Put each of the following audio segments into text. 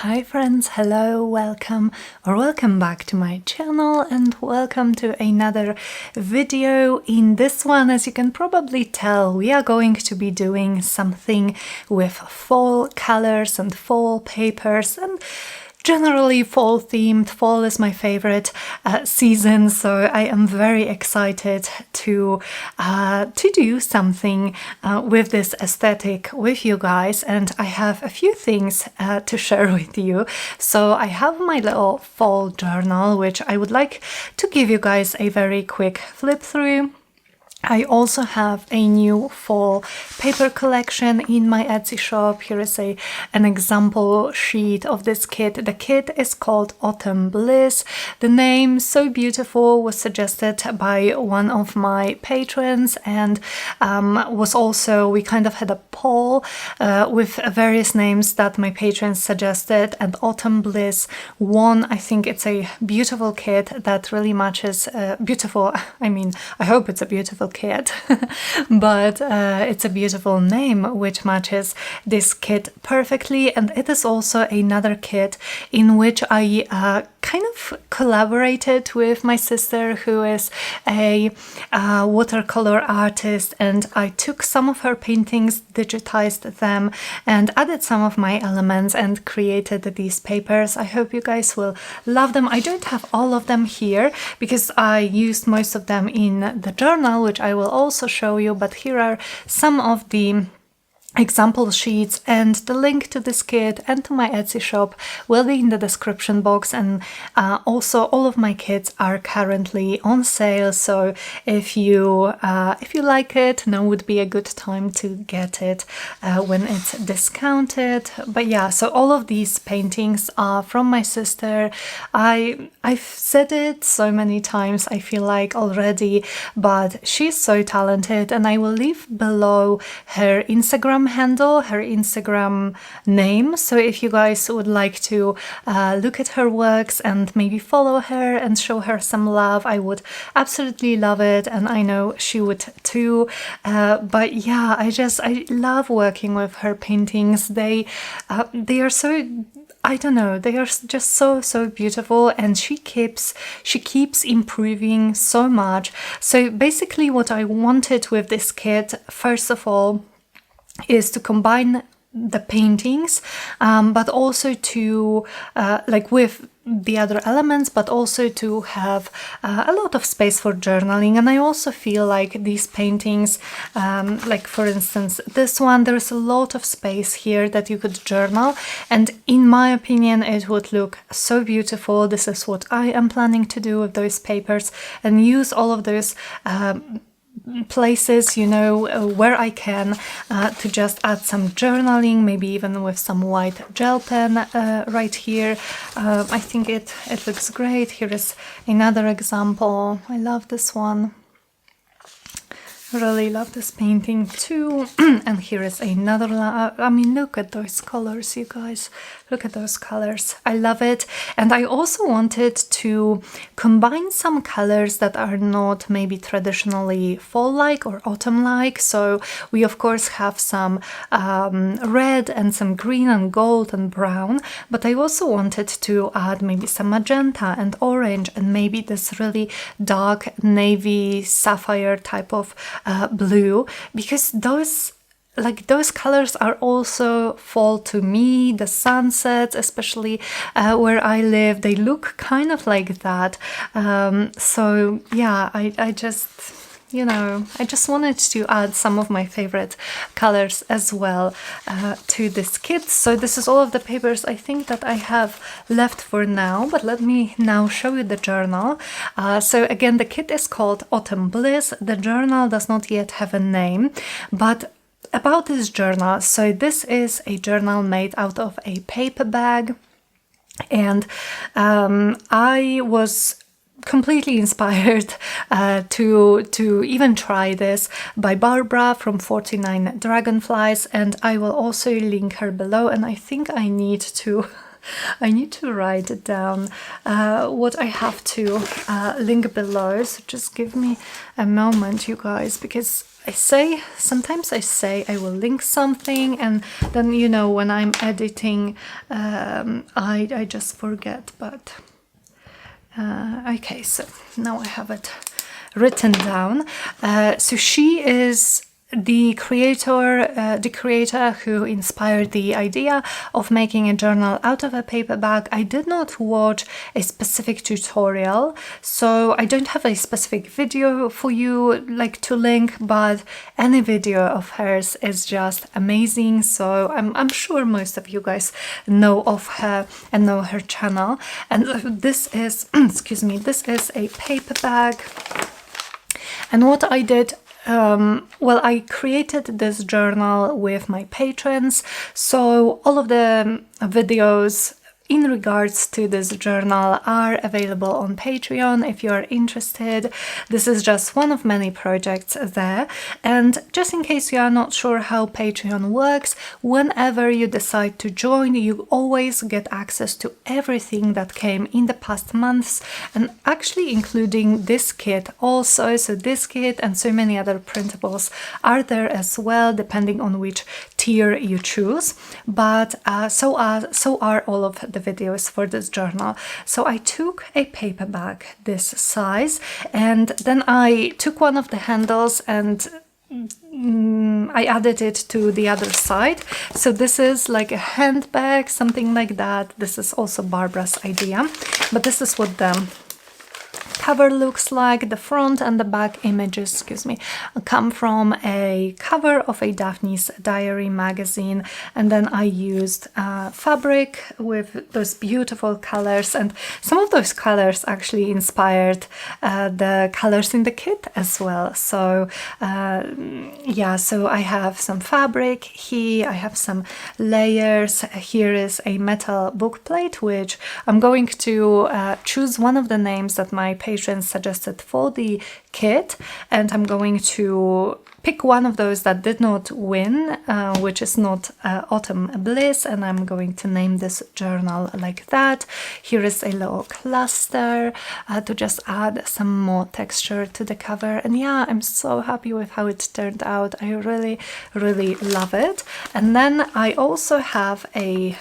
Hi friends, hello, welcome back to my channel and welcome to another video. In this one, as you can probably tell, we are going to be doing something with fall colors and fall papers and generally fall themed. Fall is my favorite season, so I am very excited to do something with this aesthetic with you guys, and I have a few things to share with you. So I have my little fall journal, which I would like to give you guys a very quick flip through. I also have a new fall paper collection in my Etsy shop. Here is an example sheet of this kit. The kit is called Autumn Bliss. The name, so beautiful, was suggested by one of my patrons, and was also, we kind of had a poll with various names that my patrons suggested, and Autumn Bliss won. I think it's a beautiful kit that really matches, beautiful, I mean, I hope it's a beautiful kit, but it's a beautiful name which matches this kit perfectly. And it is also another kit in which I kind of collaborated with my sister, who is a watercolor artist, and I took some of her paintings, digitized them, and added some of my elements and created these papers. I hope you guys will love them. I don't have all of them here because I used most of them in the journal, which I will also show you, but here are some of the example sheets, and the link to this kit and to my Etsy shop will be in the description box. And also all of my kits are currently on sale, so if you like it, now would be a good time to get it when it's discounted. But yeah, so all of these paintings are from my sister. I've said it so many times, I feel like, already, but she's so talented, and I will leave below her Instagram handle, her Instagram name, so if you guys would like to look at her works and maybe follow her and show her some love, I would absolutely love it, and I know she would too. But yeah, I love working with her paintings. They are so, I don't know, they are just so beautiful, and she keeps improving so much. So basically what I wanted with this kit, first of all, is to combine the paintings, but also to like with the other elements, but also to have a lot of space for journaling. And I also feel like these paintings, like for instance this one, there's a lot of space here that you could journal, and in my opinion it would look so beautiful. This is what I am planning to do with those papers, and use all of those places, you know, where I can, to just add some journaling, maybe even with some white gel pen right here. I think it looks great. Here is another example. I love this one. Really love this painting too. And here is another, I mean, look at those colors, you guys. Look at those colors. I love it. And I also wanted to combine some colors that are not maybe traditionally fall-like or autumn-like. So we of course have some red and some green and gold and brown, but I also wanted to add maybe some magenta and orange and maybe this really dark navy sapphire type of blue, because those colors are also fall to me. The sunsets, especially where I live, they look kind of like that. So yeah, I just, you know, I just wanted to add some of my favorite colors as well to this kit. So this is all of the papers I think that I have left for now, but let me now show you the journal. So again, the kit is called Autumn Bliss. The journal does not yet have a name, but about this journal, so this is a journal made out of a paper bag, and I was completely inspired to even try this by Barbara from 49 Dragonflies, and I will also link her below. And I think I need to write it down what I have to link below, so just give me a moment, you guys, because sometimes I say I will link something, and then, you know, when I'm editing, I just forget. But okay, so now I have it written down. So she is the creator who inspired the idea of making a journal out of a paper bag. I did not watch a specific tutorial, so I don't have a specific video for you like to link, but any video of hers is just amazing. So I'm sure most of you guys know of her and know her channel. And this is excuse me, this is a paper bag. And what I did, well, I created this journal with my patrons, so all of the videos in regards to this journal are available on Patreon if you are interested. This is just one of many projects there. And just in case you are not sure how Patreon works, whenever you decide to join, you always get access to everything that came in the past months, and actually including this kit also. So this kit and so many other printables are there as well, depending on which tier you choose. But so are all of the videos for this journal. So I took a paper bag this size, and then I took one of the handles and I added it to the other side. So this is like a handbag, something like that. This is also Barbara's idea, but this is what the cover looks like. The front and the back images, excuse me, come from a cover of a Daphne's Diary magazine, and then I used fabric with those beautiful colors, and some of those colors actually inspired the colors in the kit as well. So yeah, so I have some fabric here, I have some layers. Here is a metal book plate, which I'm going to choose one of the names that my patrons suggested for the kit, and I'm going to pick one of those that did not win, which is not Autumn Bliss, and I'm going to name this journal like that. Here is a little cluster to just add some more texture to the cover, and yeah, I'm so happy with how it turned out. I really love it. And then I also have a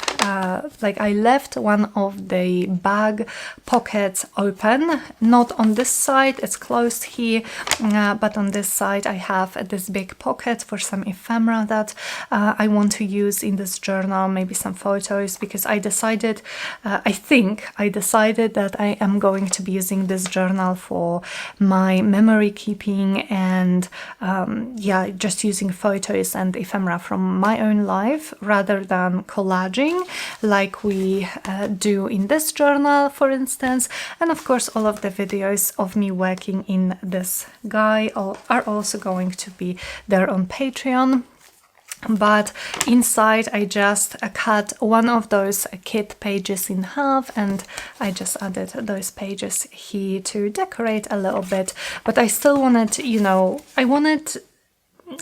like I left one of the bag pockets open, not on this side, it's closed here, but on this side I have this big pocket for some ephemera that I want to use in this journal, maybe some photos, because I decided, I think I decided that I am going to be using this journal for my memory keeping, and yeah, just using photos and ephemera from my own life rather than collaging like we do in this journal, for instance. And of course, all of the videos of me working in this guy are also going to be there on Patreon. But inside I just cut one of those kit pages in half, and I just added those pages here to decorate a little bit. But I still wanted, you know, I wanted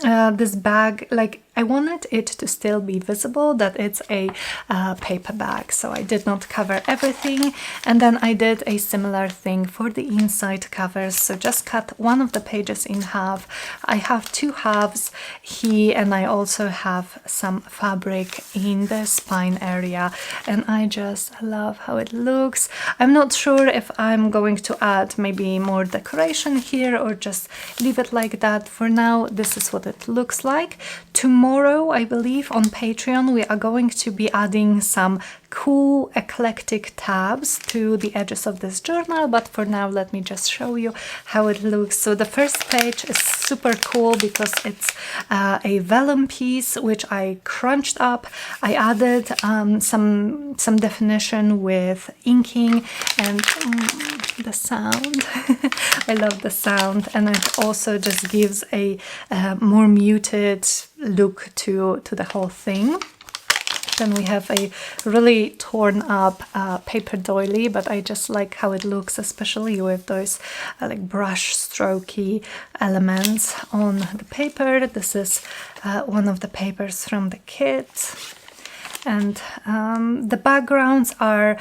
this bag, like I wanted it to still be visible that it's a paper bag, so I did not cover everything. And then I did a similar thing for the inside covers, so just cut one of the pages in half. I have two halves here, and I also have some fabric in the spine area, and I just love how it looks. I'm not sure if I'm going to add maybe more decoration here or just leave it like that. For now, this is what it looks like. Tomorrow, I believe, on Patreon, we are going to be adding some cool eclectic tabs to the edges of this journal, but for now let me just show you how it looks. So the first page is super cool because it's a vellum piece which I crunched up. I added some definition with inking, and the sound I love the sound, and it also just gives a more muted look to the whole thing. Then we have a really torn up paper doily, but I just like how it looks, especially with those like brush strokey elements on the paper. This is one of the papers from the kit. And the backgrounds are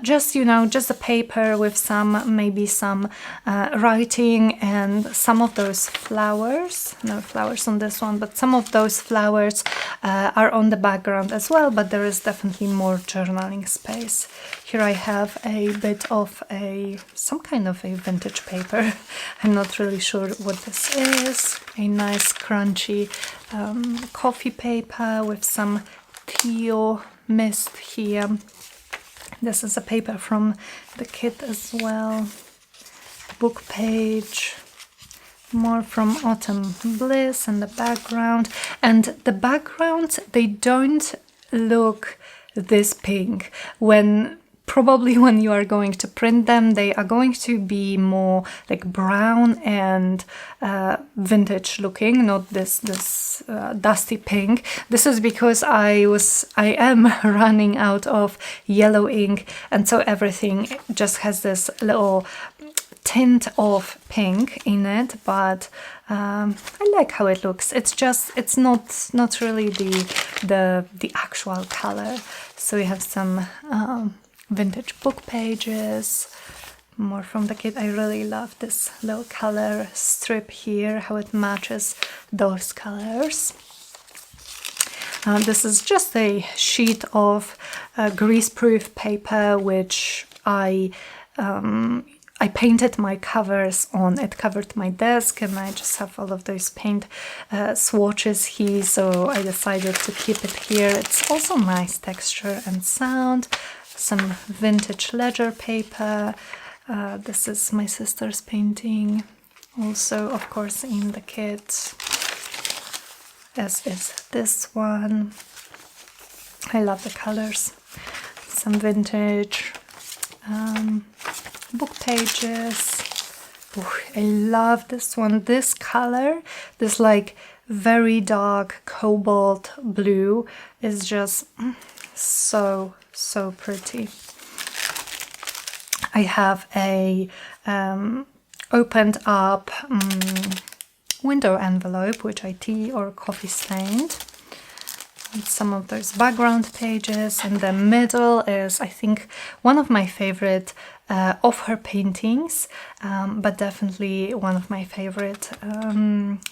just, you know, just a paper with some, maybe some writing, and some of those flowers, no flowers on this one, but some of those flowers are on the background as well, but there is definitely more journaling space. Here I have a bit of some kind of a vintage paper. I'm not really sure what this is. A nice crunchy coffee paper with some teal mist here. This is a paper from the kit as well. Book page. More from Autumn Bliss in the background. And the backgrounds, they don't look this pink. Probably when you are going to print them, they are going to be more like brown and vintage looking, not this dusty pink. This is because I am running out of yellow ink, and so everything just has this little tint of pink in it, but I like how it looks. It's not really the actual color. So we have some vintage book pages, more from the kit. I really love this little color strip here, how it matches those colors. This is just a sheet of greaseproof paper, which I painted my covers on. It covered my desk, and I just have all of those paint swatches here, so I decided to keep it here. It's also nice texture and sound. Some vintage ledger paper. This is my sister's painting, also of course in the kit, as is this one. I love the colors. Some vintage book pages. Ooh, I love this one. This color, this like very dark cobalt blue, is just so pretty. I have a opened up window envelope, which I tea or coffee stained. And some of those background pages. In the middle is, I think, one of my favorite of her paintings, but definitely one of my favorite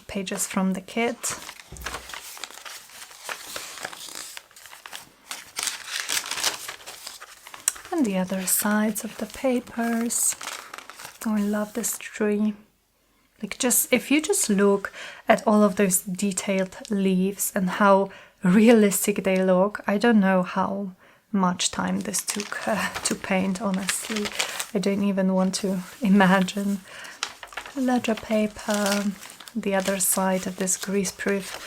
pages from the kit. And the other sides of the papers. Oh, I love this tree. Like, if you just look at all of those detailed leaves and how realistic they look, I don't know how much time this took to paint, honestly. I don't even want to imagine. Ledger paper, the other side of this greaseproof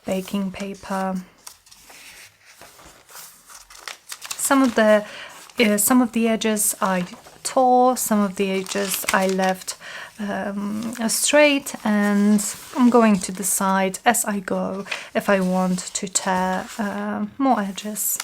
baking paper. Some of the edges I tore, some of the edges I left straight, and I'm going to decide as I go if I want to tear more edges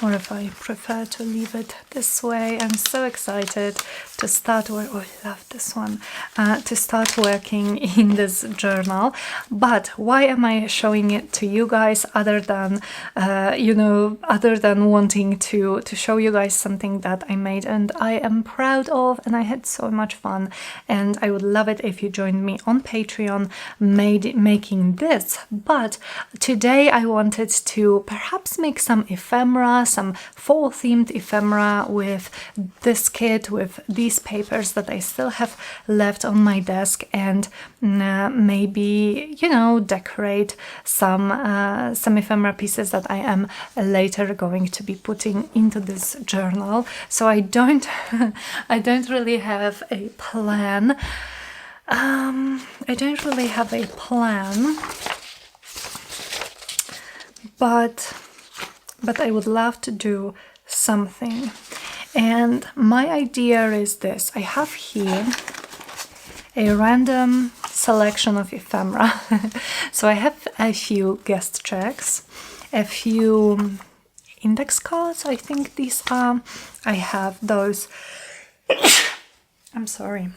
or if I prefer to leave it this way. I'm so excited to start I love this one, to start working in this journal. But why am I showing it to you guys, other than other than wanting to show you guys something that I made and I am proud of, and I had so much fun, and I would love it if you joined me on Patreon making this. But today I wanted to perhaps make some ephemera, some fall themed ephemera with this kit, with these papers that I still have left on my desk, and maybe, you know, decorate some ephemera pieces that I am later going to be putting into this journal. So I don't really have a plan. But I would love to do something. And my idea is this. I have here a random selection of ephemera. So I have a few guest checks, a few index cards, I think these are. I have those. I'm sorry.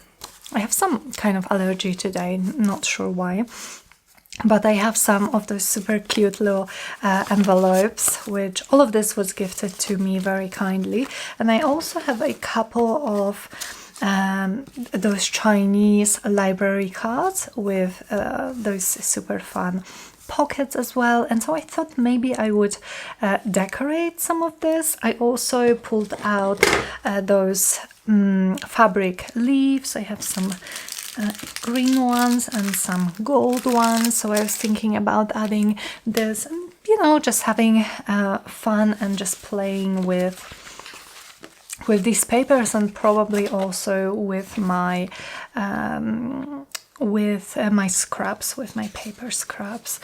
I have some kind of allergy today, not sure why. But I have some of those super cute little envelopes, which all of this was gifted to me very kindly. And I also have a couple of those Chinese library cards with those super fun pockets as well. And so I thought maybe I would decorate some of this. I also pulled out those fabric leaves. I have some green ones and some gold ones, so I was thinking about adding this and, you know, just having fun and just playing with these papers, and probably also with my my scraps, with my paper scraps.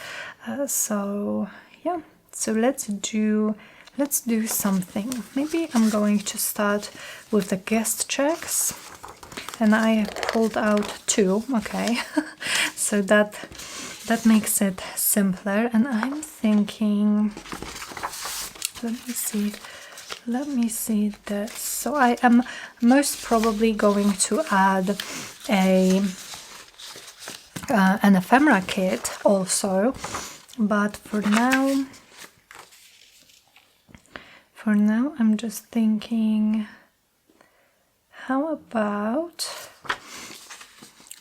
So yeah, so let's do something. Maybe I'm going to start with the guest checks. And I pulled out 2, okay, so that makes it simpler. And I'm thinking, let me see this. So I am most probably going to add an ephemera kit also, but for now I'm just thinking, how about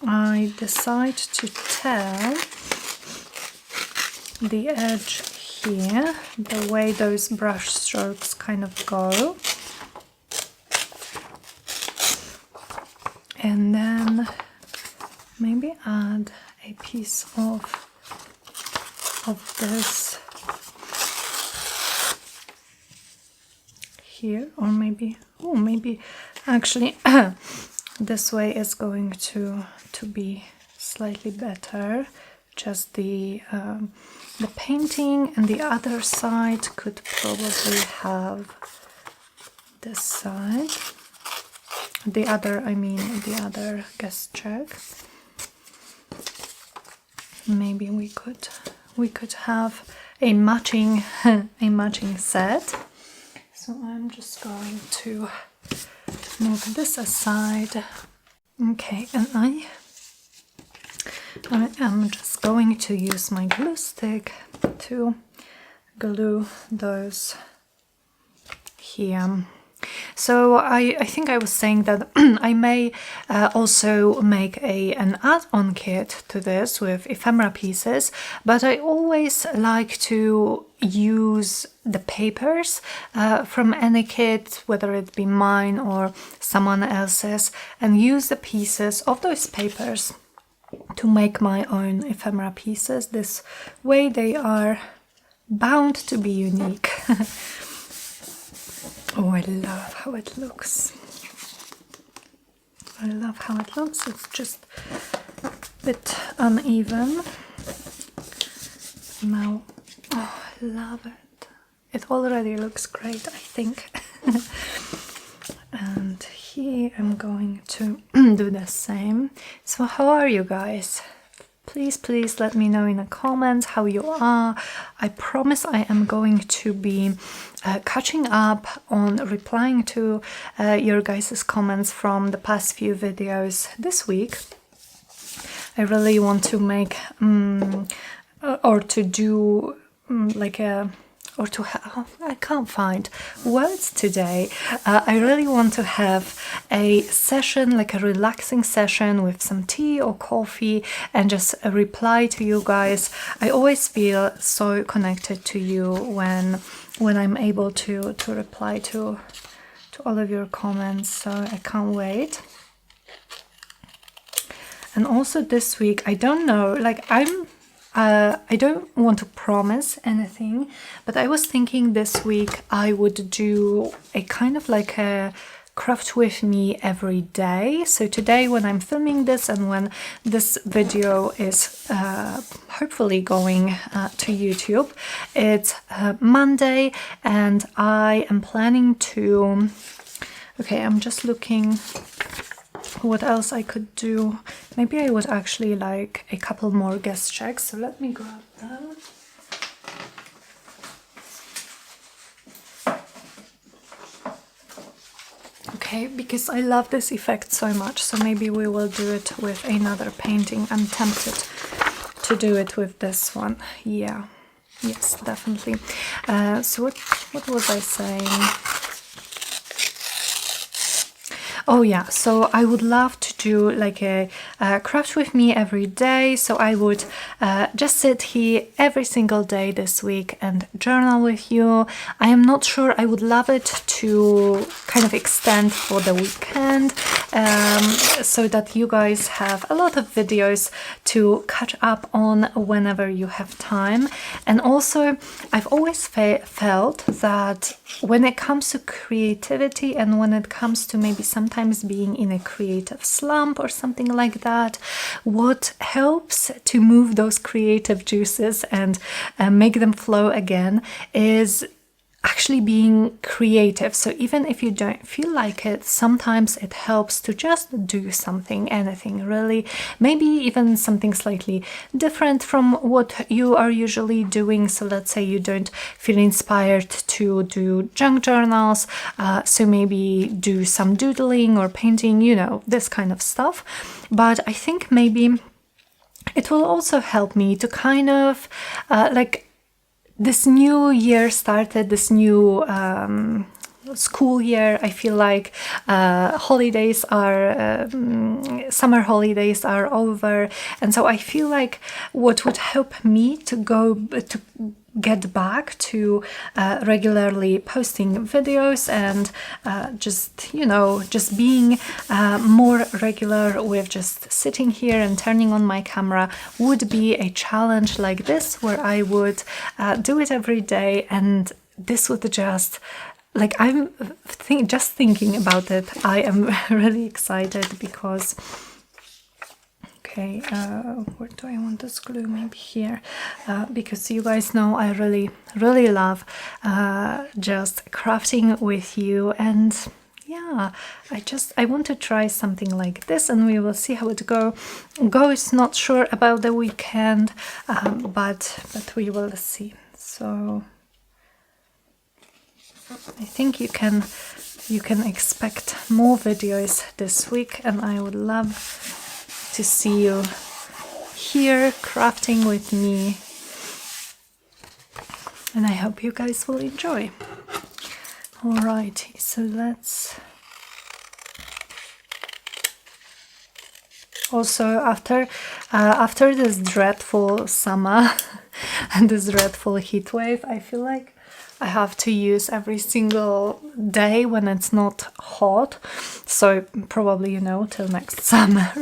I decide to tell the edge here, the way those brush strokes kind of go, and then maybe add a piece of this here, or maybe actually this way is going to be slightly better. Just the painting, and the other side could probably have this side. The other guest check. Maybe we could have a matching set. So I'm just going to move this aside. Okay, and I am just going to use my glue stick to glue those here. So I think I was saying that I may also make an add-on kit to this with ephemera pieces, but I always like to use the papers from any kit, whether it be mine or someone else's, and use the pieces of those papers to make my own ephemera pieces. This way they are bound to be unique. Oh, I love how it looks. It's just a bit uneven. Now, oh, I love it. It already looks great, I think. And here I'm going to do the same. So how are you guys? Please let me know in the comments how you are. I promise I am going to be catching up on replying to your guys' comments from the past few videos this week. I really want to make or to do like a I can't find words today. I really want to have a session, like a relaxing session with some tea or coffee, and just reply to you guys. I always feel so connected to you when I'm able to reply to all of your comments, so I can't wait. And also this week, I don't know, like I don't want to promise anything, but I was thinking this week I would do a kind of like a craft with me every day. So today, when I'm filming this and when this video is hopefully going to YouTube, it's Monday, and I am planning to, okay, I'm just looking what else I could do. Maybe I would actually like a couple more guest checks, so let me grab that. Okay, because I love this effect so much, so maybe we will do it with another painting. I'm tempted to do it with this one. Yeah, yes, definitely. So what was I saying? Oh yeah, so I would love to do like a craft with me every day. So I would just sit here every single day this week and journal with you. I am not sure, I would love it to kind of extend for the weekend, so that you guys have a lot of videos to catch up on whenever you have time. And also, I've always felt that when it comes to creativity and when it comes to maybe sometimes being in a creative slump or something like that, what helps to move those creative juices and make them flow again is actually being creative. So even if you don't feel like it, sometimes it helps to just do something, anything really, maybe even something slightly different from what you are usually doing. So let's say you don't feel inspired to do junk journals, so maybe do some doodling or painting, you know, this kind of stuff. But I think maybe it will also help me to kind of like, this new year started, this new school year. I feel like holidays are summer holidays are over, and so I feel like what would help me to get back to regularly posting videos and just, you know, just being more regular with just sitting here and turning on my camera would be a challenge like this, where I would do it every day. And this would just, like, I'm just thinking about it, I am really excited because okay, where do I want this glue? Maybe here, because you guys know I really love just crafting with you. And yeah, I want to try something like this, and we will see how it goes. Not sure about the weekend, but we will see. So I think you can expect more videos this week, and I would love to see you here crafting with me, and I hope you guys will enjoy. Alrighty, so let's also, after this dreadful summer and this dreadful heat wave, I feel like I have to use every single day when it's not hot, so probably, you know, till next summer,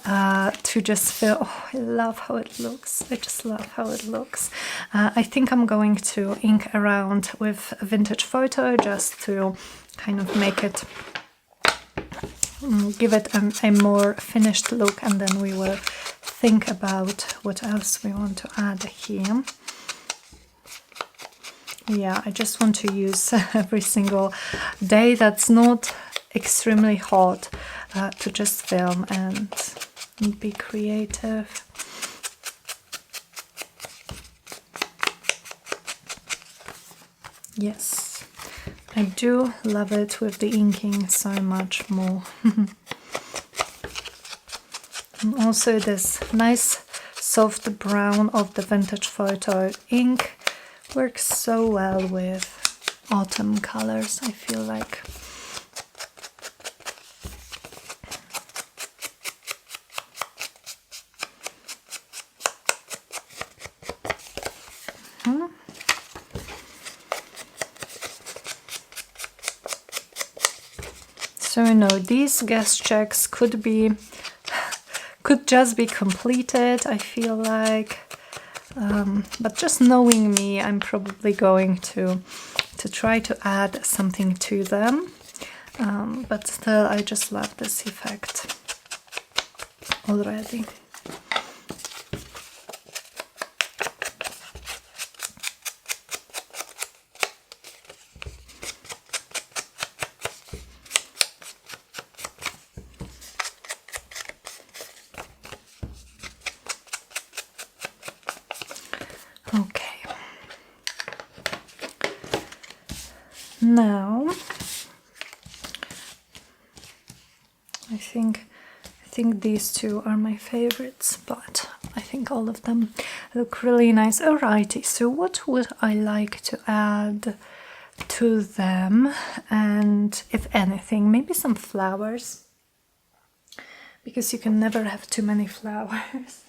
to just feel, oh, I love how it looks. I just love how it looks. I think I'm going to ink around with a vintage photo just to kind of make it, give it a more finished look, and then we will think about what else we want to add here. Yeah, I just want to use every single day that's not extremely hot to just film and be creative. Yes, I do love it with the inking so much more. And also this nice soft brown of the vintage photo ink works so well with autumn colors, I feel like. So, you know, these guest checks could just be completed, I feel like. But just knowing me, I'm probably going to try to add something to them. But still, I just love this effect already. Okay. Now I think these two are my favorites, but I think all of them look really nice. Alrighty, so what would I like to add to them? And if anything, maybe some flowers, because you can never have too many flowers.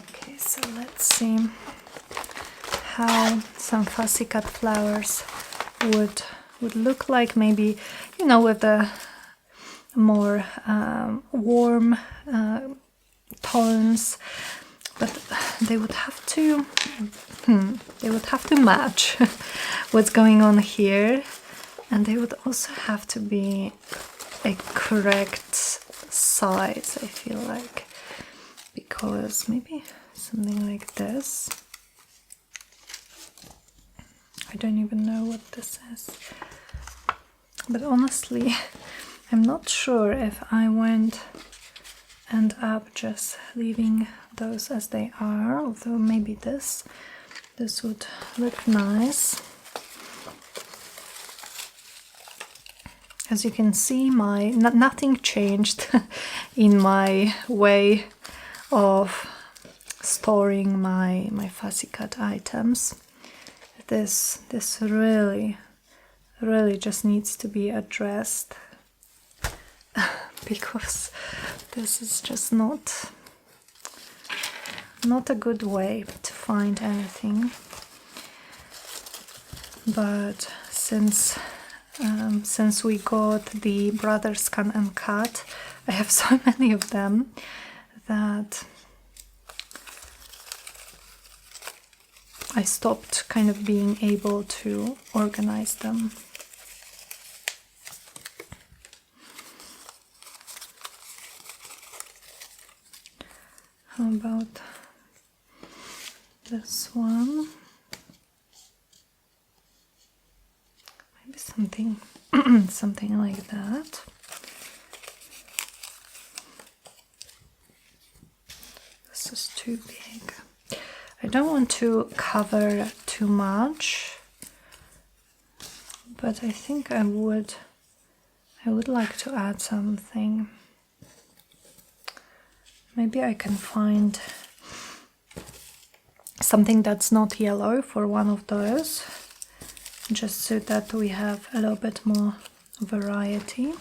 Okay, so let's see how some fussy cut flowers would look like, maybe, you know, with the more warm tones, but they would have to match what's going on here, and they would also have to be a correct size, I feel like, because maybe something like this. I don't even know what this is, but honestly I'm not sure if I won't end up just leaving those as they are, although maybe this would look nice. As you can see, nothing changed in my way of storing my fussy cut items. This really just needs to be addressed, because this is just not a good way to find anything. But since we got the Brothers Scan and Cut, I have so many of them that I stopped kind of being able to organize them. How about this one? Maybe something something like that. This is too big. I don't want to cover too much, but I think I would like to add something. Maybe I can find something that's not yellow for one of those, just so that we have a little bit more variety.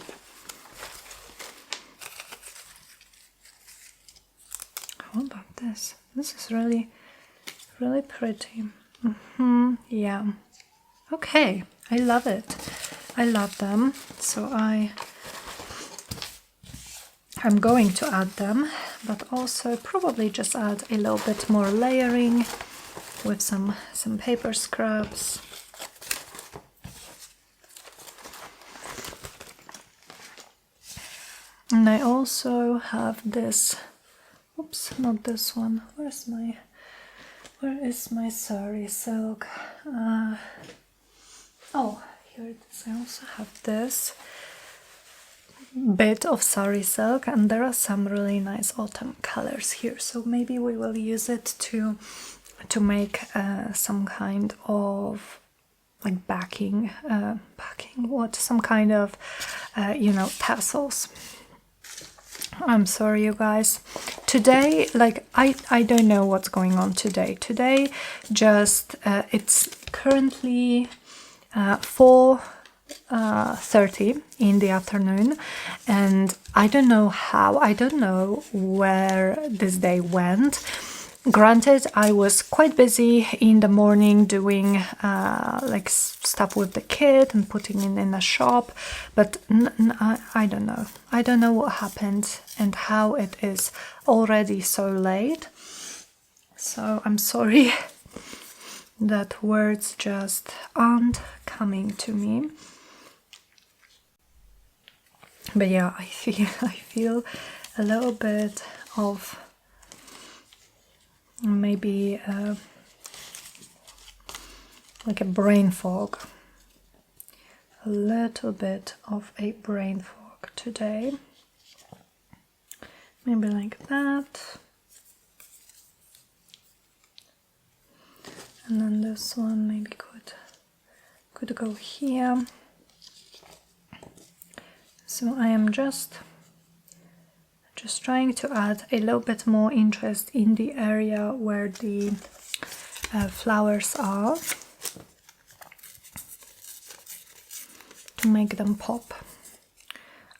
How about this? This is really pretty. Yeah. Okay, I love it. I love them. So I'm going to add them, but also probably just add a little bit more layering with some paper scraps. And I also have this, oops, not this one. Where is my sari silk? Oh, here it is. I also have this bit of sari silk, and there are some really nice autumn colors here, so maybe we will use it to make some kind of like backing, some kind of you know, tassels. I'm sorry, you guys. Today, like, I don't know what's going on today. Today, just it's currently 4:30 in the afternoon, and I don't know where this day went. Granted, I was quite busy in the morning doing like stuff with the kid and putting it in a shop, but I don't know. I don't know what happened and how it is already so late. So I'm sorry that words just aren't coming to me. But yeah, I feel a little bit of maybe like a brain fog. A little bit of a brain fog today. Maybe like that. And then this one maybe could go here. So I am just just trying to add a little bit more interest in the area where the flowers are, to make them pop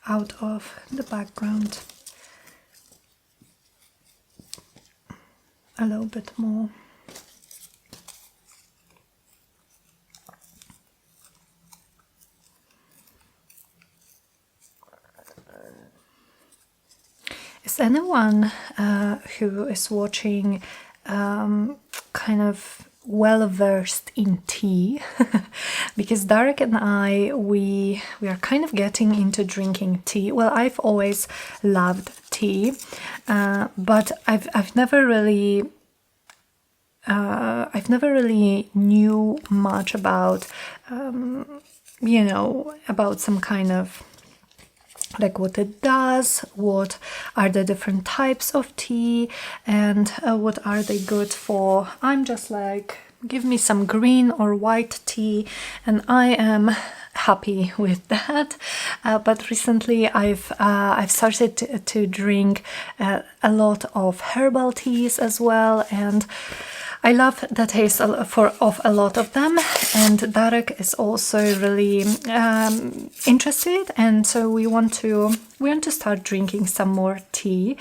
out of the background a little bit more. Is anyone who is watching kind of well versed in tea? Because Darek and I, we are kind of getting into drinking tea. Well, I've always loved tea, but I've never really knew much about you know, about some kind of like what it does, what are the different types of tea, and what are they good for. I'm just like, give me some green or white tea and I am happy with that. But recently I've started to drink a lot of herbal teas as well, and I love the taste of a lot of them, and Darek is also really interested, and so we want to start drinking some more tea.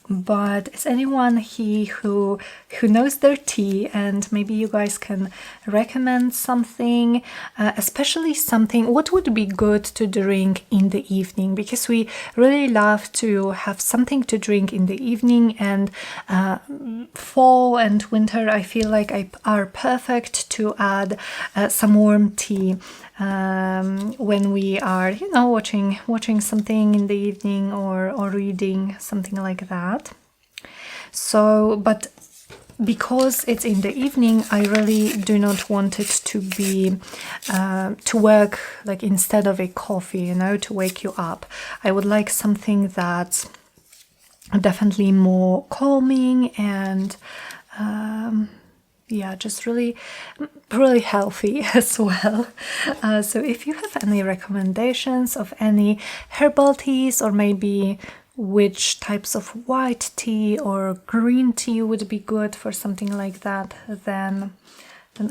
But is anyone here who knows their tea, and maybe you guys can recommend something, especially something what would be good to drink in the evening, because we really love to have something to drink in the evening, and fall and winter I feel like are perfect to add some warm tea when we are, you know, watching something in the evening or reading something like that. So, but because it's in the evening, I really do not want it to be to work like instead of a coffee, you know, to wake you up. I would like something that's definitely more calming and yeah, just really healthy as well. So if you have any recommendations of any herbal teas, or maybe which types of white tea or green tea would be good for something like that, then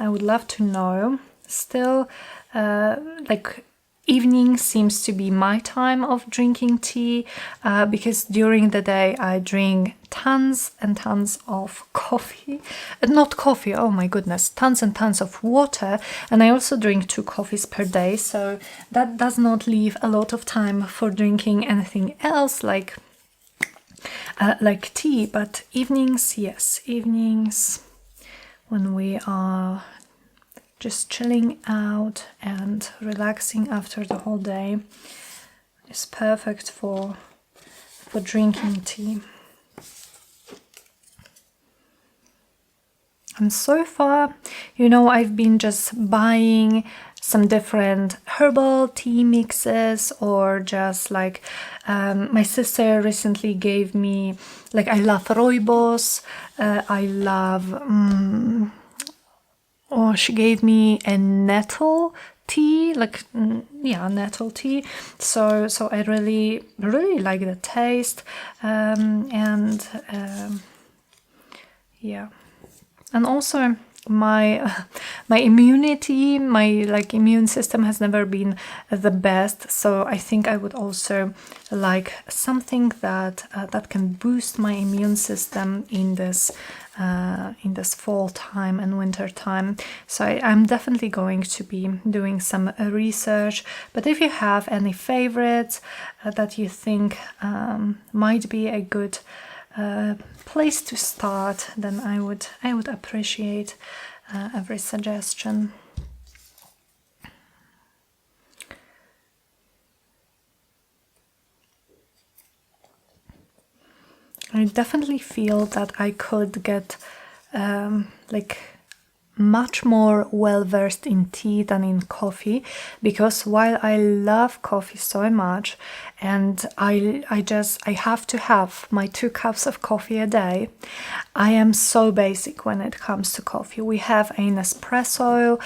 I would love to know. Still, like evening seems to be my time of drinking tea, because during the day I drink tons and tons of coffee. Not coffee, oh my goodness, tons and tons of water, and I also drink 2 coffees per day, so that does not leave a lot of time for drinking anything else like tea. But evenings, yes, evenings when we are just chilling out and relaxing after the whole day is perfect for drinking tea. And so far, you know, I've been just buying some different herbal tea mixes, or just like my sister recently gave me, like, I love rooibos, I love or she gave me a nettle tea, like nettle tea. So I really like the taste, and yeah, and also my immunity, my immune system has never been the best, so I think I would also like something that that can boost my immune system in this fall time and winter time. So I'm definitely going to be doing some research. But if you have any favorites that you think might be a good place to start, then I would appreciate every suggestion. I definitely feel that I could get like much more well versed in tea than in coffee, because while I love coffee so much and I have to have my 2 cups of coffee a day. I am so basic when it comes to coffee. We have an espresso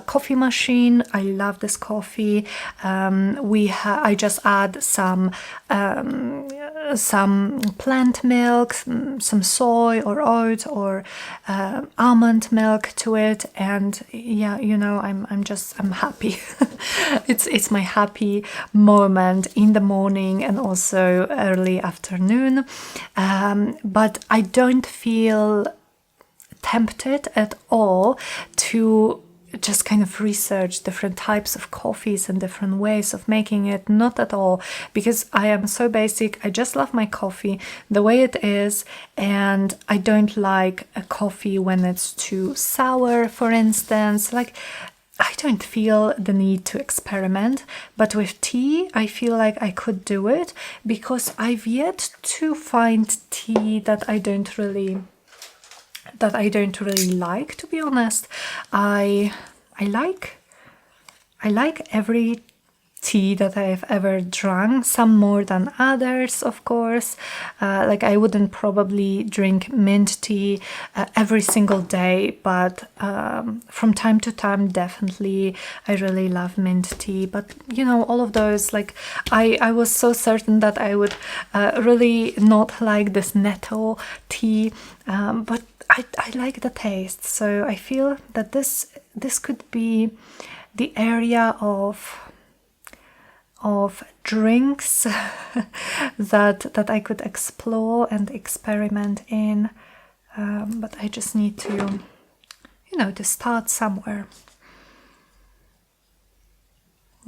coffee machine. I love this coffee. I just add some plant milk, some soy or oat or almond milk to it, and yeah, you know, I'm happy. it's my happy moment in the morning and also early afternoon, but I don't feel tempted at all to just kind of research different types of coffees and different ways of making it. Not at all, because I am so basic. I just love my coffee the way it is, and I don't like a coffee when it's too sour, for instance. Like, I don't feel the need to experiment, but with tea I feel like I could do it, because I've yet to find tea that I don't really like, to be honest. I like every tea that I've ever drunk, some more than others, of course. Like, I wouldn't probably drink mint tea every single day, but from time to time, definitely, I really love mint tea. But you know, all of those, like, I was so certain that I would really not like this nettle tea, but I like the taste. So I feel that this could be the area of drinks that I could explore and experiment in, but I just need to, you know, to start somewhere.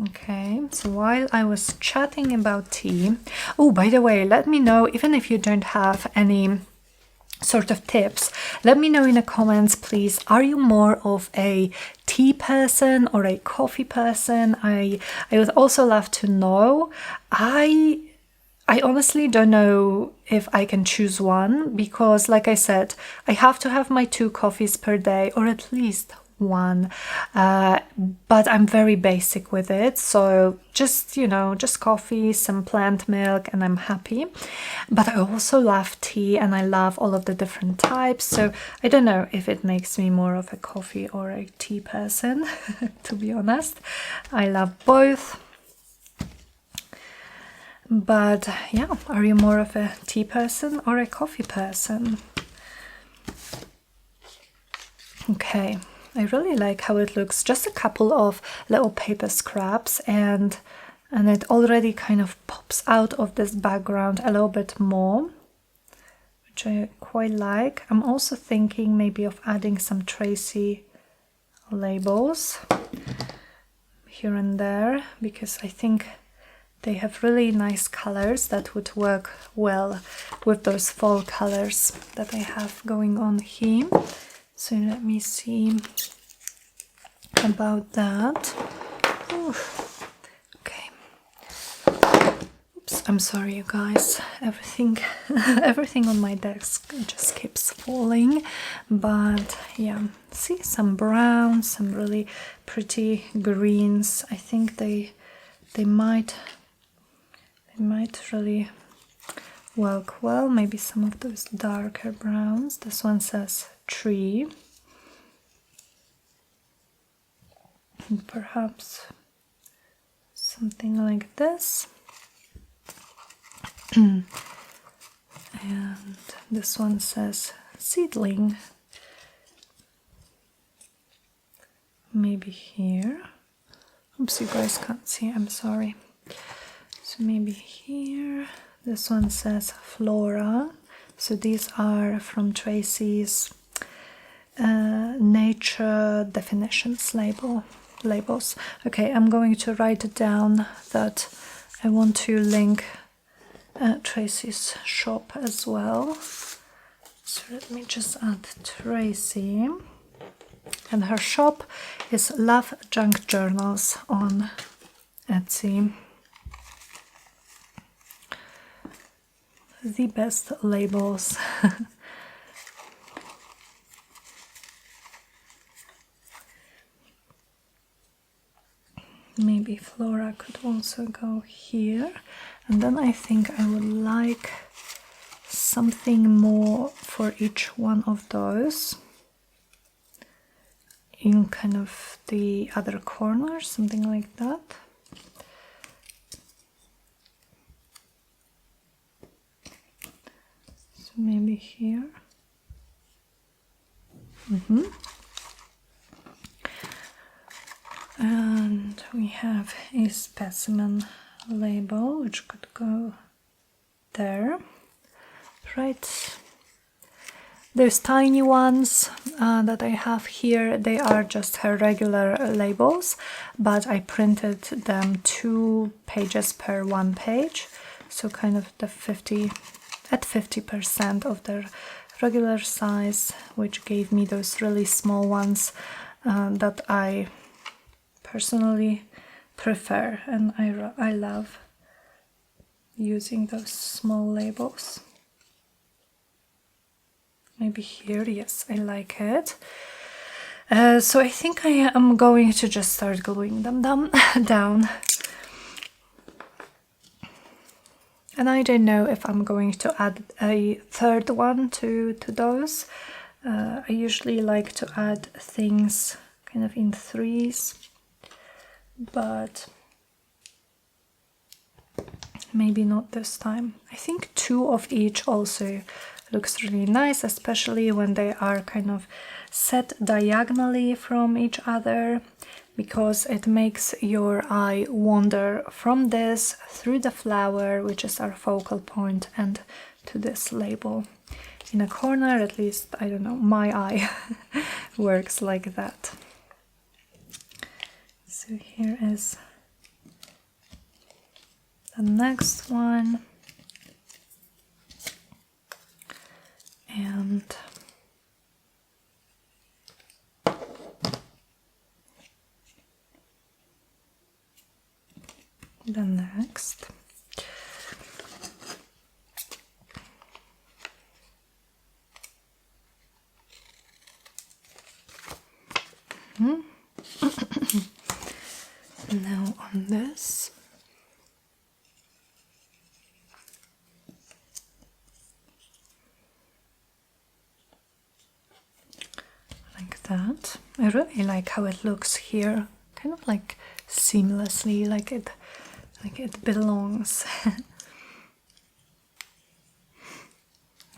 Okay, so while I was chatting about tea, oh, by the way, let me know, even if you don't have any sort of tips, let me know in the comments, please. Are you more of a tea person or a coffee person? I would also love to know. I honestly don't know if I can choose one, because like I said, I have to have my 2 coffees per day, or at least one, but I'm very basic with it. So just, you know, just coffee, some plant milk, and I'm happy. But I also love tea, and I love all of the different types. So I don't know if it makes me more of a coffee or a tea person. To be honest, I love both. But yeah, are you more of a tea person or a coffee person? Okay, I really like how it looks. Just a couple of little paper scraps, and it already kind of pops out of this background a little bit more, which I quite like. I'm also thinking maybe of adding some Tracie labels here and there, because I think they have really nice colors that would work well with those fall colors that I have going on here. So let me see about that. Oof. Okay. Oops, I'm sorry, you guys. Everything on my desk just keeps falling. But yeah, see, some browns, some really pretty greens. I think they might really work well. Maybe some of those darker browns. This one says tree. And perhaps something like this. And this one says seedling. Maybe here. Oops, you guys can't see, I'm sorry. So maybe here. This one says flora. So these are from Tracie's nature definitions labels. Okay, I'm going to write it down that I want to link Tracie's shop as well. So let me just add Tracie. And her shop is LoveJunkJournals on Etsy. The best labels. Maybe flora could also go here. And then I think I would like something more for each one of those in kind of the other corner, something like that. So maybe here. And we have a specimen label which could go there. Right, those tiny ones that I have here, they are just her regular labels, but I printed them 2 pages per 1 page, so kind of the 50% of their regular size, which gave me those really small ones that I personally prefer, and I love using those small labels. Maybe here, yes, I like it. So I think I am going to just start gluing them down. And I don't know if I'm going to add a third one to those. I usually like to add things kind of in 3s, but maybe not this time. I think 2 of each also looks really nice, especially when they are kind of set diagonally from each other, because it makes your eye wander from this through the flower, which is our focal point, and to this label in a corner. At least, I don't know, my eye works like that. So here is the next one. And the next. Now on this. That. I really like how it looks here, kind of like seamlessly, like it belongs.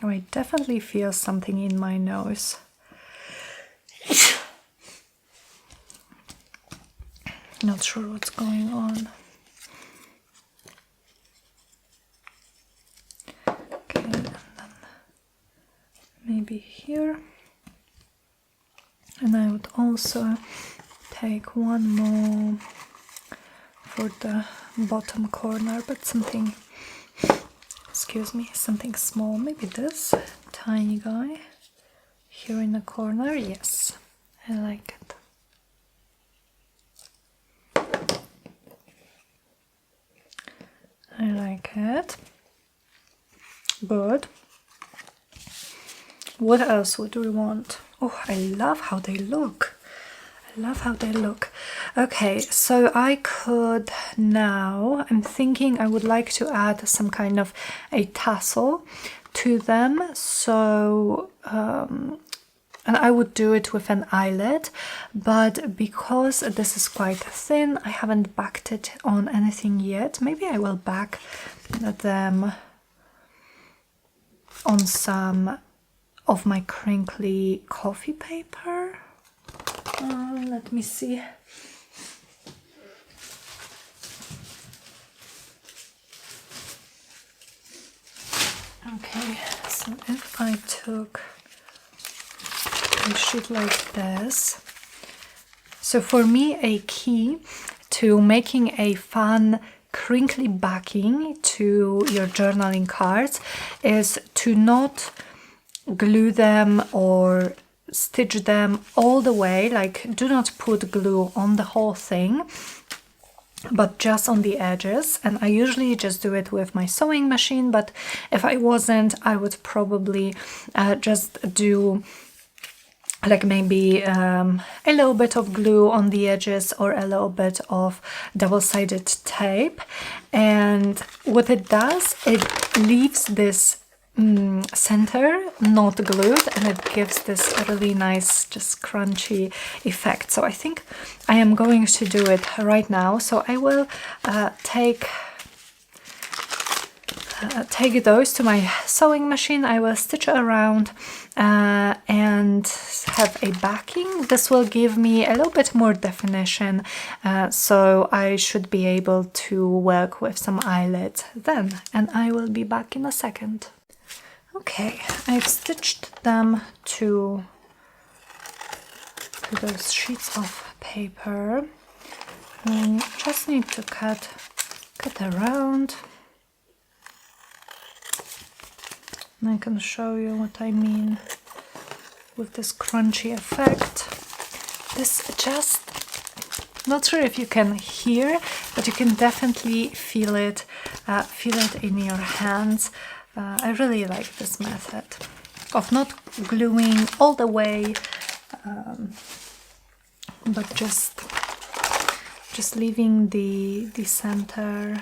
Oh, I definitely feel something in my nose. Not sure what's going on. Okay, and then maybe here. And I would also take one more for the bottom corner, but something, excuse me, something small. Maybe this tiny guy here in the corner. Yes, I like it. I like it. Good. What else would we want? Oh, I love how they look. I love how they look. Okay, so I could now, I'm thinking I would like to add some kind of a tassel to them. So, and I would do it with an eyelet, but because this is quite thin, I haven't backed it on anything yet. Maybe I will back them on some of my crinkly coffee paper. Let me see. Okay, so if I took a sheet like this, so for me a key to making a fun crinkly backing to your journaling cards is to not glue them or stitch them all the way, like do not put glue on the whole thing, but just on the edges. And I usually just do it with my sewing machine, but if I wasn't, I would probably just do like maybe a little bit of glue on the edges or a little bit of double-sided tape. And what it does, it leaves this center not glued, and it gives this really nice, just crunchy effect. So I think I am going to do it right now. So I will take those to my sewing machine. I will stitch around and have a backing. This will give me a little bit more definition, so I should be able to work with some eyelets then, and I will be back in a second. Okay, I've stitched them to those sheets of paper. Just need to cut around. And I can show you what I mean with this crunchy effect. This just, not sure if you can hear, but you can definitely feel it in your hands. I really like this method of not gluing all the way, but just leaving the center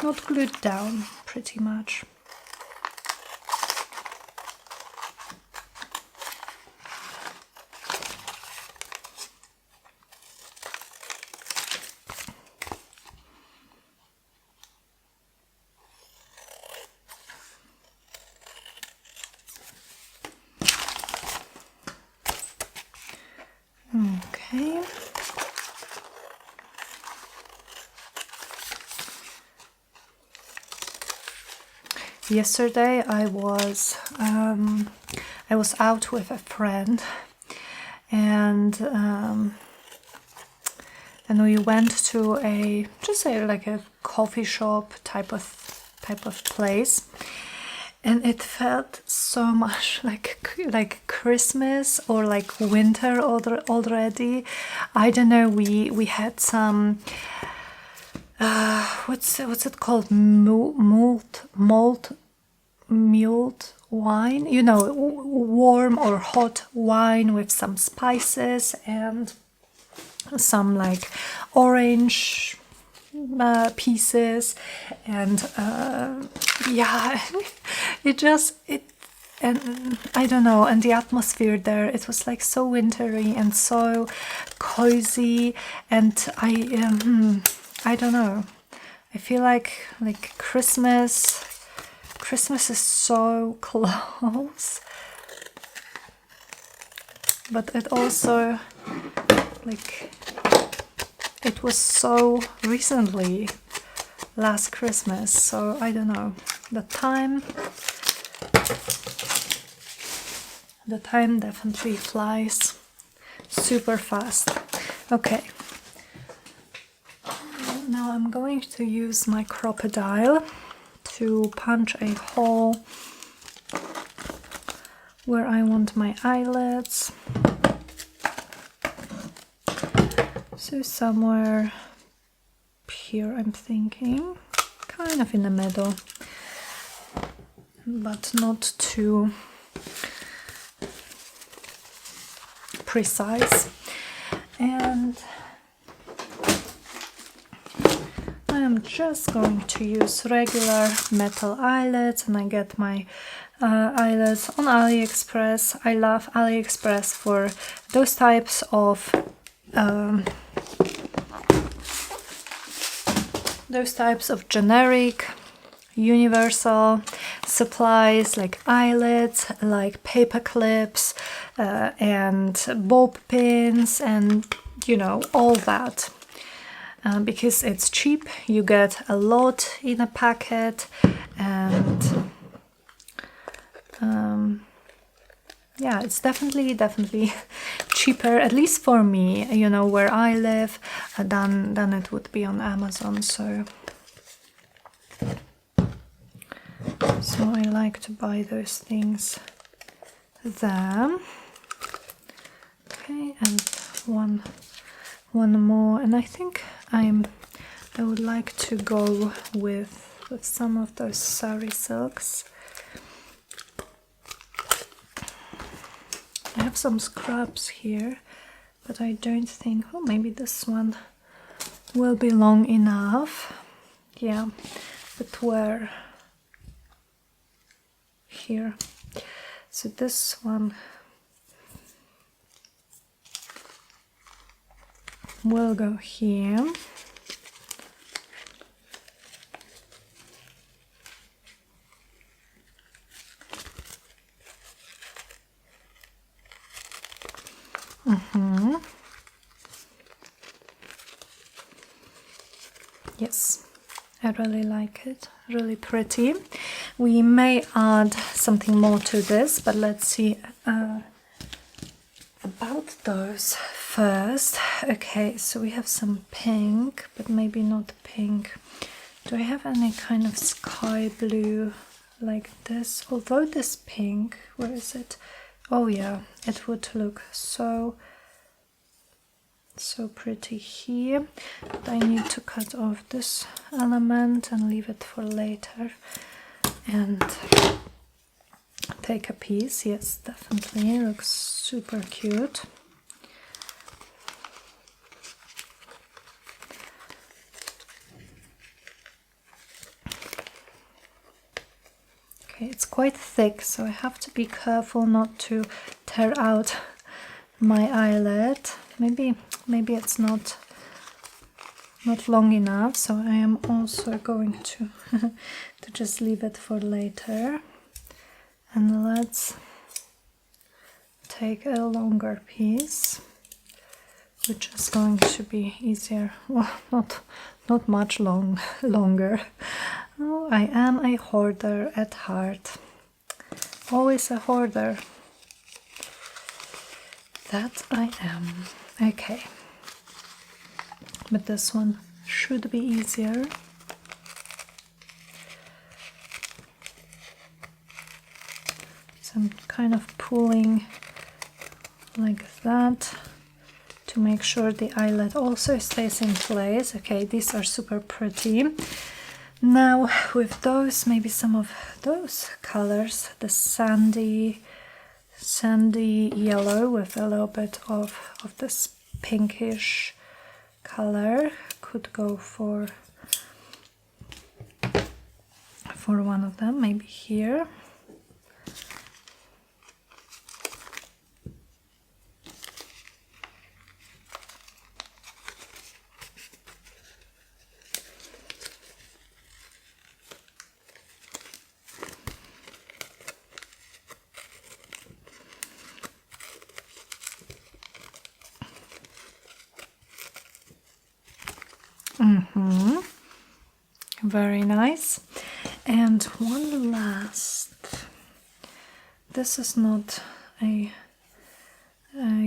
not glued down, pretty much. Okay. Yesterday I was out with a friend, and we went to like a coffee shop type of place, and it felt so much like Christmas or like winter already. I don't know. We had some. What's it called? Mulled wine. You know, warm or hot wine with some spices and some like orange pieces, and yeah, and I don't know, and the atmosphere there, it was like so wintry and so cozy, and I don't know. I feel like Christmas is so close, but it also it was so recently, last Christmas. So I don't know. The time definitely flies super fast. Okay. Now I'm going to use my crocodile to punch a hole where I want my eyelets. So somewhere here, I'm thinking, kind of in the middle, but not too precise. And I am just going to use regular metal eyelets, and I get my eyelets on AliExpress. I love AliExpress for those types of generic, universal supplies like eyelets, like paper clips, and bulb pins, and you know, all that. Because it's cheap, you get a lot in a packet, and yeah, it's definitely cheaper, at least for me, you know, where I live, than it would be on Amazon. So I like to buy those things there. Okay, and one more, and I think I would like to go with some of those sari silks. I have some scraps here, but I don't think, oh, maybe this one will be long enough. Yeah, but where? Here. So this one will go here. Yes, I really like it, really pretty. We may add something more to this, but let's see about those first. Okay, so we have some pink, but maybe not pink. Do I have any kind of sky blue like this? Although this pink, where is it? Oh yeah, it would look so pretty here, but I need to cut off this element and leave it for later and take a piece. Yes, definitely, it looks super cute. Okay, it's quite thick, so I have to be careful not to tear out my eyelid. Maybe it's not long enough, so I am also going to to just leave it for later. And let's take a longer piece, which is going to be easier. Well, not much longer. Oh, I am a hoarder at heart. Always a hoarder. That I am. Okay. But this one should be easier. So I'm kind of pulling like that to make sure the eyelid also stays in place. Okay, these are super pretty. Now with those, maybe some of those colors, the sandy yellow with a little bit of this pinkish color, could go for one of them, maybe here. Very nice. And one last, this is not a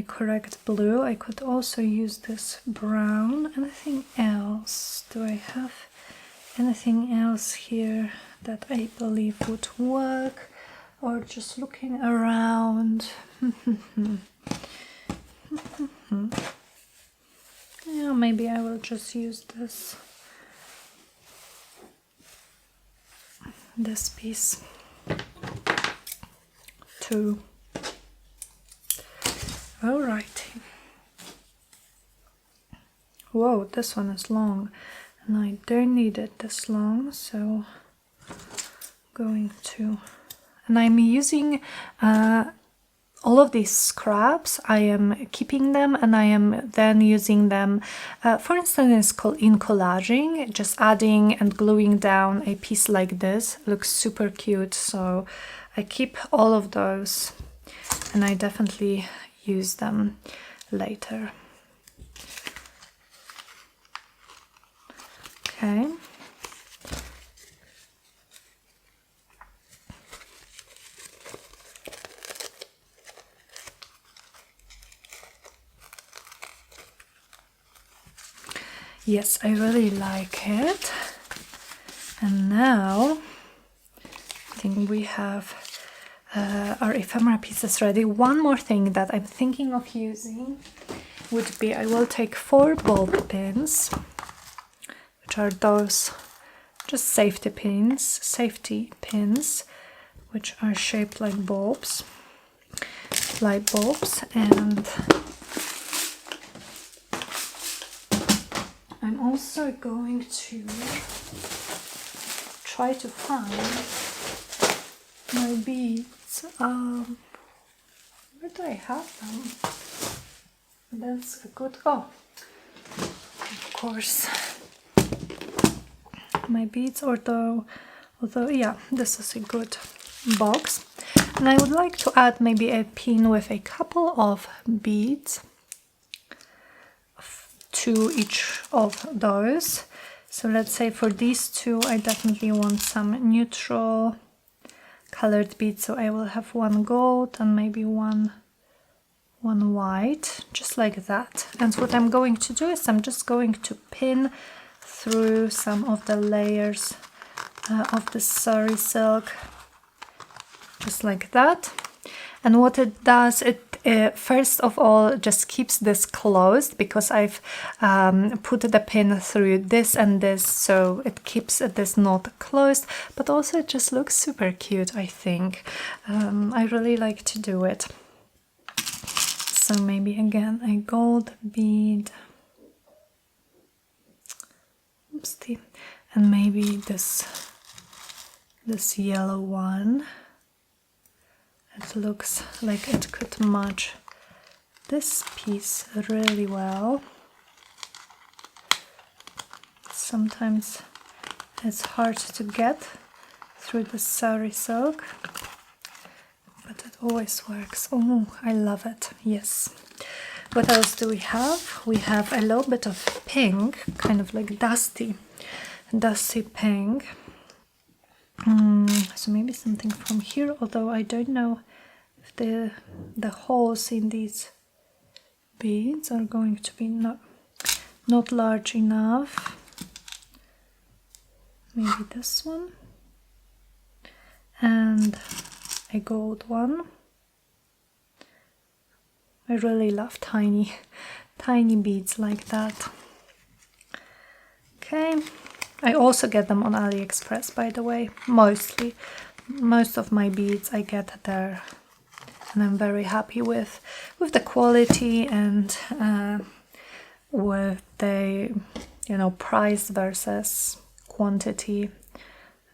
correct blue. I could also use this brown. Anything else? Do I have anything else here that I believe would work? Or just looking around. Yeah, maybe I will just use this piece too. Alrighty. Whoa, this one is long, and I don't need it this long, so I'm going to. And I'm using all of these scraps. I am keeping them, and I am then using them, for instance, in collaging, just adding and gluing down a piece like this. Looks super cute, so I keep all of those, and I definitely use them later. Okay. Yes, I really like it. And now I think we have our ephemera pieces ready. One more thing that I'm thinking of using would be, I will take 4 bulb pins, which are those just safety pins, which are shaped like bulbs. light bulbs, and I'm also going to try to find my beads. Where do I have them? That's a good, oh, of course, my beads, although yeah, this is a good box. And I would like to add maybe a pin with a couple of beads to each of those. So let's say for these two, I definitely want some neutral colored beads. So I will have one gold and maybe one white, just like that. And what I'm going to do is I'm just going to pin through some of the layers of the sari silk, just like that. And what it does, it first of all just keeps this closed, because I've put the pin through this and this, so it keeps this knot closed, but also it just looks super cute, I think. I really like to do it. So maybe again a gold bead, oopsie, and maybe this yellow one. It looks like it could match this piece really well. Sometimes it's hard to get through the sari silk, but it always works. Oh, I love it. Yes. What else do we have? We have a little bit of pink, kind of like dusty pink. So maybe something from here, although I don't know if the holes in these beads are going to be not large enough. Maybe this one and a gold one. I really love tiny beads like that. Okay, I also get them on AliExpress, by the way. Most of my beads I get there, and I'm very happy with the quality and with the, you know, price versus quantity.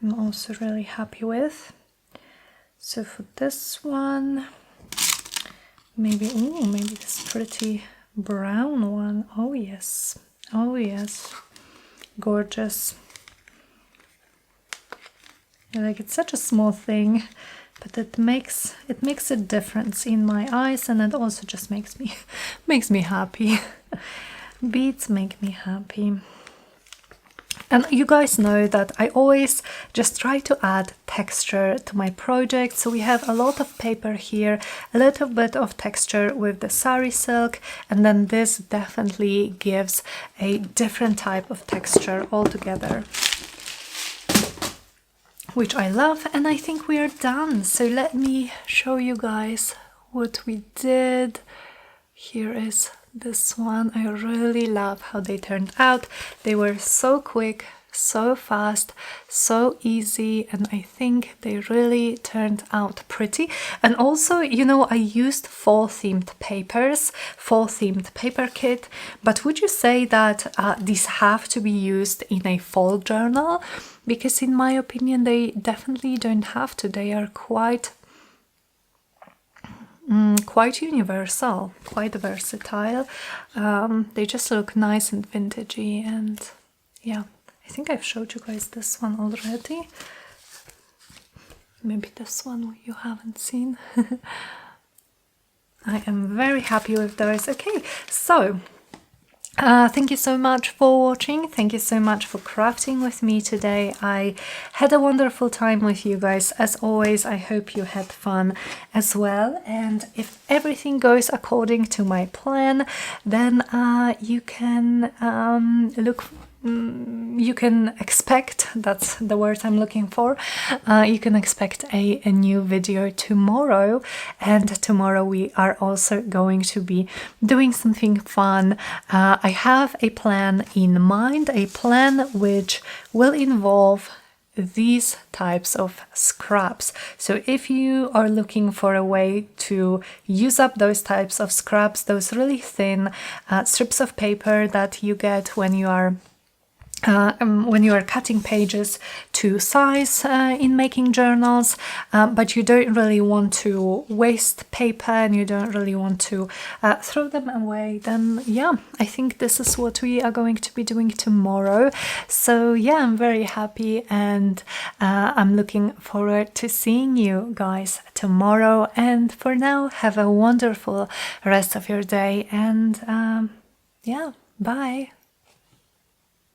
I'm also really happy with. So for this one, maybe this pretty brown one. Oh yes, gorgeous. Like, it's such a small thing, but it makes a difference in my eyes, and it also just makes me happy. Beads make me happy. And you guys know that I always just try to add texture to my project. So we have a lot of paper here, a little bit of texture with the sari silk, and then this definitely gives a different type of texture altogether, which I love. And I think we are done. So let me show you guys what we did. Here is this one. I really love how they turned out. They were so quick, so fast, so easy, and I think they really turned out pretty. And also, you know, I used fall themed papers, fall themed paper kit, but would you say that these have to be used in a fall journal? Because in my opinion, they definitely don't have to. They are quite universal, quite versatile. They just look nice and vintagey, and yeah, I think I've showed you guys this one already. Maybe this one you haven't seen. I am very happy with those. Okay, so thank you so much for watching. Thank you so much for crafting with me today. I had a wonderful time with you guys. As always, I hope you had fun as well. And if everything goes according to my plan, then you can you can expect, that's the word I'm looking for, you can expect a new video tomorrow. And tomorrow we are also going to be doing something fun. I have a plan in mind, a plan which will involve these types of scraps. So if you are looking for a way to use up those types of scraps, those really thin strips of paper that you get when you are cutting pages to size in making journals, but you don't really want to waste paper and you don't really want to throw them away, then yeah, I think this is what we are going to be doing tomorrow. So yeah, I'm very happy, and I'm looking forward to seeing you guys tomorrow. And for now, have a wonderful rest of your day, and yeah, bye.